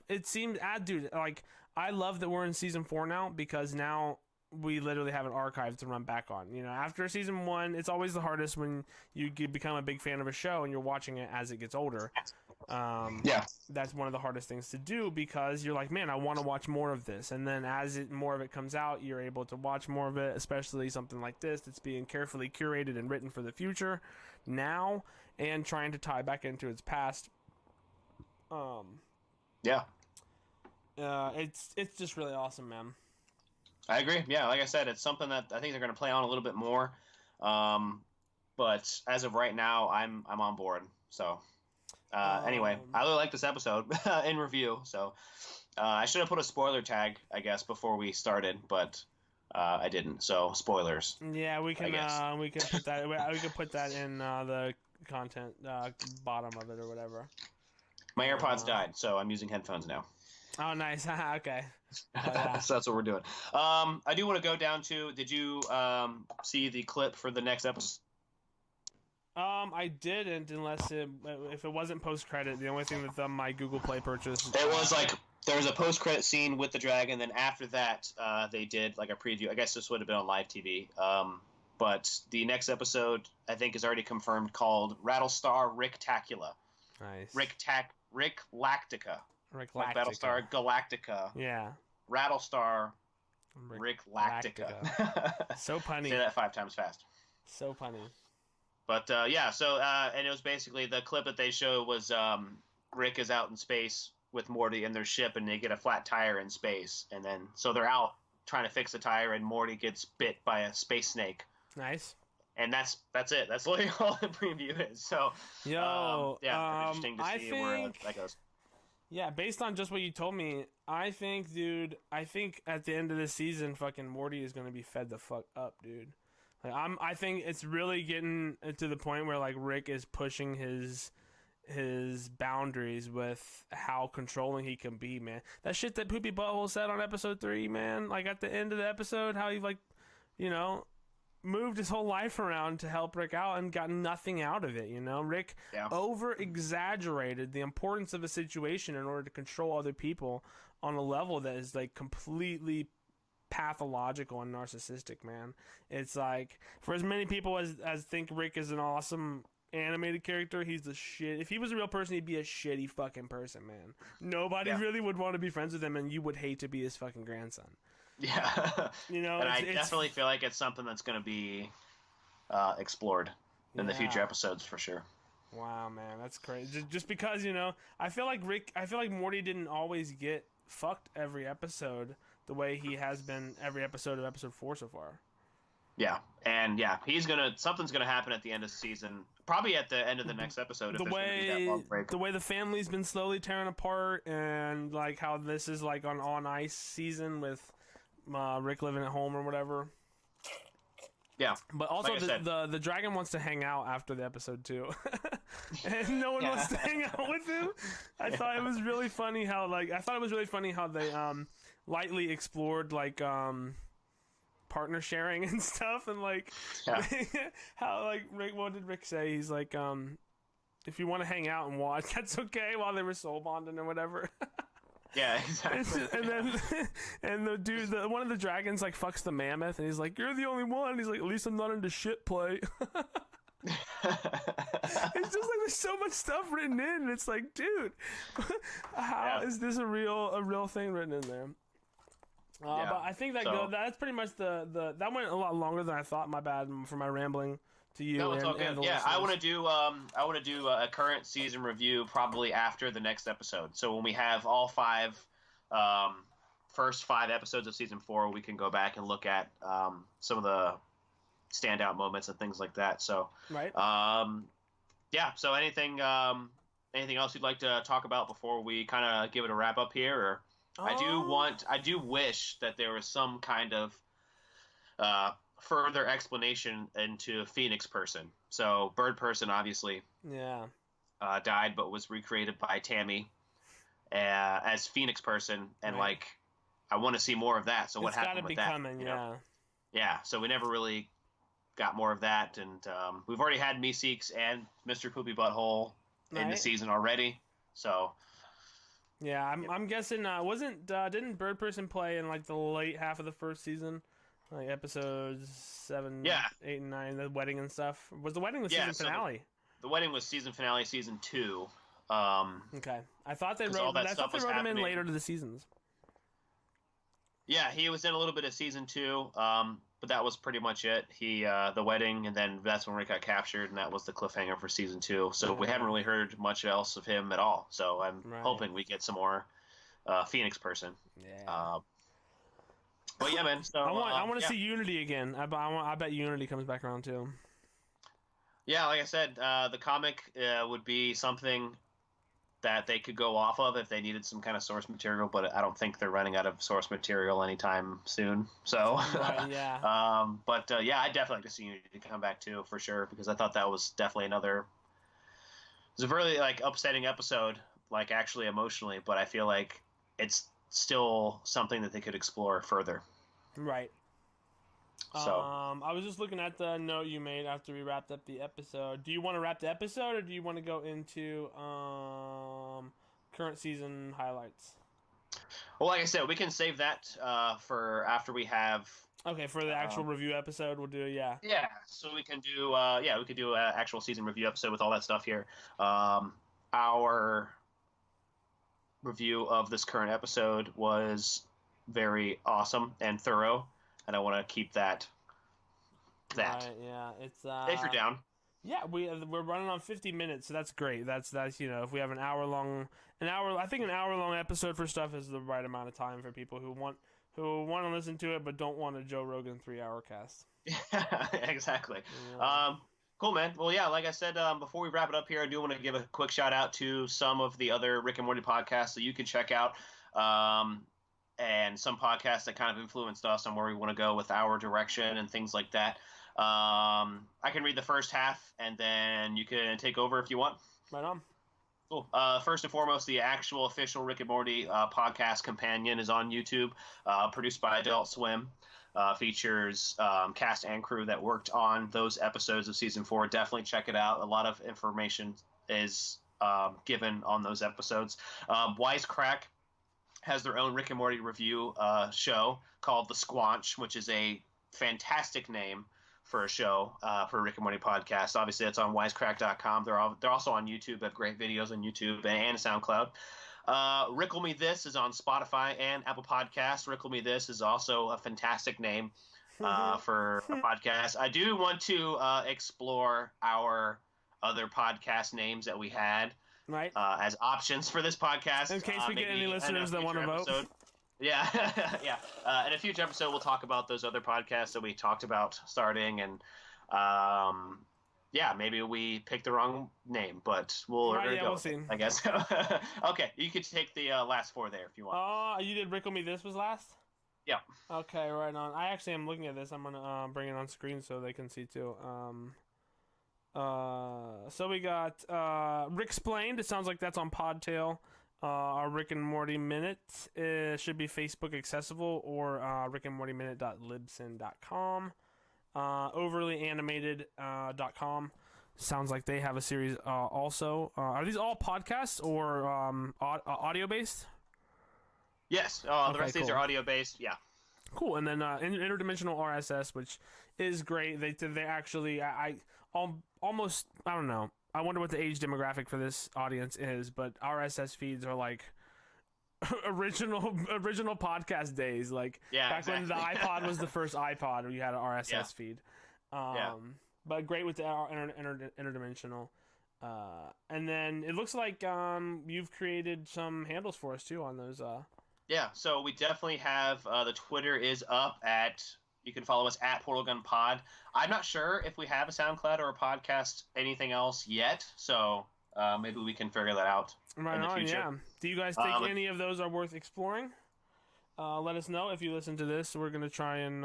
dude, like, I love that we're in season 4 now, because now we literally have an archive to run back on. After season 1, it's always the hardest when you become a big fan of a show and you're watching it as it gets older. That's one of the hardest things to do, because you're like, man, I want to watch more of this, and then as more of it comes out, you're able to watch more of it, especially something like this that's being carefully curated and written for the future now, and trying to tie back into its past. It's just really awesome, man. I agree. Yeah, like I said, it's something that I think they're going to play on a little bit more. But as of right now, I'm on board. So anyway, I really like this episode in review. So I should have put a spoiler tag, I guess, before we started, but I didn't. So spoilers. Yeah, we can put that. We can put that in the content bottom of it or whatever. My AirPods died, so I'm using headphones now. Oh, nice. Okay. Yeah. So that's what we're doing. I do want to go down to, did you see the clip for the next episode? I didn't, unless if it wasn't post-credit. The only thing that's on my Google Play purchase. It was like, there was a post-credit scene with the dragon, then after that, they did like a preview. I guess this would have been on live TV. But the next episode, I think, is already confirmed, called Rattlestar Ricktacula. Nice. Ricklactica. Like Battlestar Galactica. Yeah. Rattlestar Ricklactica. So punny. Say that 5 times fast. So punny. But yeah, so and it was basically the clip that they showed was Rick is out in space with Morty in their ship, and they get a flat tire in space, and then so they're out trying to fix the tire, and Morty gets bit by a space snake. Nice. And that's it. That's literally all the preview is. So interesting to see where that goes. Yeah, based on just what you told me, I think at the end of this season, fucking Morty is gonna be fed the fuck up, dude. Like I think it's really getting to the point where like Rick is pushing his boundaries with how controlling he can be, man. That shit that Poopy Butthole said on episode 3, man. Like at the end of the episode, how he like, moved his whole life around to help Rick out and got nothing out of it, Rick over exaggerated the importance of a situation in order to control other people on a level that is like completely pathological and narcissistic, man. It's like, for as many people as think Rick is an awesome animated character, he's the shit. If he was a real person, he'd be a shitty fucking person, man. Nobody really would want to be friends with him, and you would hate to be his fucking grandson. Yeah. And I definitely feel like it's something that's going to be explored in the future episodes for sure. Wow, man, that's crazy. Just because, I feel like Morty didn't always get fucked every episode the way he has been every episode of episode 4 so far. Yeah, and something's gonna happen at the end of the season, probably at the end of the next episode. If there's gonna be that long break. The way the family's been slowly tearing apart, and like how this is like on ice season with Rick living at home or whatever. Yeah, but also like the dragon wants to hang out after the episode too, and no one wants to hang out with him. I thought it was really funny how they lightly explored like partner sharing and stuff, and like how like what did Rick say? He's like, if you want to hang out and watch, that's okay, while they were soul bonding or whatever. Yeah, exactly. and the dude, one of the dragons like fucks the mammoth, and he's like, "You're the only one." He's like, "At least I'm not into shit play." It's just like there's so much stuff written in, and it's like, dude, how is this a real thing written in there? But I think that's pretty much the that went a lot longer than I thought. My bad for my rambling to you. No, it's all good. Yeah, I want to do a current season review probably after the next episode. So when we have all first 5 episodes of season 4, we can go back and look at some of the standout moments and things like that. So right. Yeah. So anything else you'd like to talk about before we kind of give it a wrap up here? Or I do wish that there was some kind of further explanation into Phoenix person. So Bird person obviously died, but was recreated by Tammy as Phoenix person, and like I want to see more of that. So what happened with that? Coming, Yeah. So we never really got more of that, and we've already had Meeseeks and Mr. Poopy Butthole in the season already. So. Yeah, I'm guessing. Didn't Bird Person play in like the late half of the first season, like episodes 7, 8, and 9, the wedding and stuff? Was the wedding the season finale? The wedding was season finale, season 2. Okay, I thought they wrote him in later to the seasons. Yeah, he was in a little bit of season 2, but that was pretty much it. The wedding, and then that's when Rick got captured, and that was the cliffhanger for season 2. So we haven't really heard much else of him at all. So I'm hoping we get some more Phoenix person. Yeah. But yeah, man. So I want to see Unity again. I bet Unity comes back around too. Yeah, like I said, the comic would be something that they could go off of if they needed some kind of source material, but I don't think they're running out of source material anytime soon. So, I'd definitely like to see Unity come back too, for sure, because I thought that was definitely it was a really like upsetting episode, like actually emotionally, but I feel like it's still something that they could explore further. Right. So I was just looking at the note you made after we wrapped up the episode. Do you want to wrap the episode, or do you want to go into current season highlights? Well, like I said, we can save that for after we have. Okay, for the actual review episode, we'll do Yeah, so we can do an actual season review episode with all that stuff here. Our review of this current episode was very awesome and thorough, and I want to keep that. Right, yeah, it's if you're down. Yeah, we're running on 50 minutes, so that's great. That's if we have an hour long episode for stuff is the right amount of time for people who want to listen to it but don't want a Joe Rogan 3-hour cast. Yeah, exactly. Yeah. Cool, man. Well, yeah, like I said, before we wrap it up here, I do want to give a quick shout out to some of the other Rick and Morty podcasts that you can check out, and some podcasts that kind of influenced us on where we want to go with our direction and things like that. I can read the first half, and then you can take over if you want. Right on. Cool. First and foremost, the actual official Rick and Morty podcast companion is on YouTube, produced by Adult Swim. Features cast and crew that worked on those episodes of season 4. Definitely check it out. A lot of information is given on those episodes. Wisecrack has their own Rick and Morty review show called The Squanch, which is a fantastic name for a show for a Rick and Morty podcast. Obviously, that's on wisecrack.com. They're also on YouTube. They have great videos on YouTube and SoundCloud. Rickle Me This is on Spotify and Apple Podcasts. Rickle Me This is also a fantastic name for a podcast. I do want to explore our other podcast names that we had as options for this podcast. In case we get any listeners that want to vote. Yeah, yeah. In a future episode, we'll talk about those other podcasts that we talked about starting, and yeah, maybe we picked the wrong name, but we'll go. We'll see. I guess. Okay, you could take the last 4 there if you want. You did Rickle Me This was last? Yeah. Okay, right on. I actually am looking at this. I'm gonna bring it on screen so they can see too. So we got Ricksplained. It sounds like that's on Podtail. Our Rick and Morty Minute should be Facebook accessible or rickandmortyminute.libsyn.com. Overlyanimated.com sounds like they have a series also. Are these all podcasts or audio based? Yes. The rest of these are audio based. Yeah. Cool. And then interdimensional RSS, which is great. They actually I almost I don't know. I wonder what the age demographic for this audience is, but RSS feeds are like original podcast days, like back when the iPod was the first iPod where you had an RSS feed. But great with the interdimensional. And then it looks like you've created some handles for us too on those. Yeah, so we definitely have the Twitter is up at. You can follow us at Portal Gun Pod. I'm not sure if we have a SoundCloud or a podcast, anything else yet. So maybe we can figure that out in the future. Yeah. Do you guys think any of those are worth exploring? Let us know if you listen to this. We're gonna try and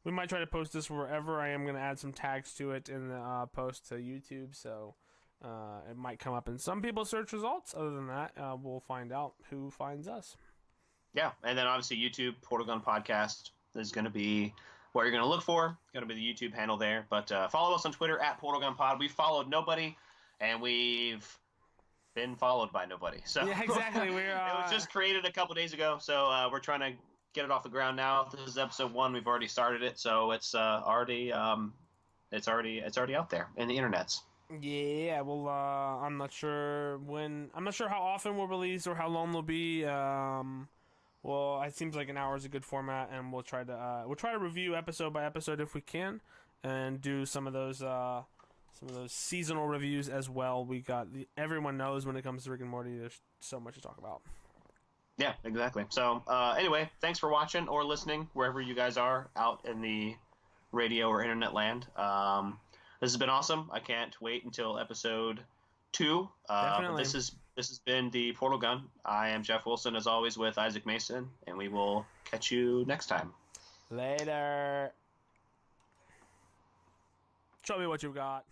we might try to post this wherever. I am gonna add some tags to it in the post to YouTube, so it might come up in some people's search results. Other than that, we'll find out who finds us. Yeah, and then obviously YouTube Portal Gun Podcast is going to be what you're going to look for. It's going to be the YouTube handle there. But follow us on Twitter at PortalGunPod. We've followed nobody, and we've been followed by nobody. So yeah, exactly. It was just created a couple days ago, so we're trying to get it off the ground now. This is episode 1. We've already started it, so it's already out there in the internets. Yeah, well, I'm not sure how often we'll release or how long they'll be. Well, it seems like an hour is a good format, and we'll try to review episode by episode if we can, and do some of those seasonal reviews as well. We got everyone knows when it comes to Rick and Morty, there's so much to talk about. Yeah, exactly. So anyway, thanks for watching or listening wherever you guys are out in the radio or internet land. This has been awesome. I can't wait until episode 2. Definitely. This has been the Portal Gun. I am Jeff Wilson, as always, with Isaac Mason, and we will catch you next time. Later. Show me what you got.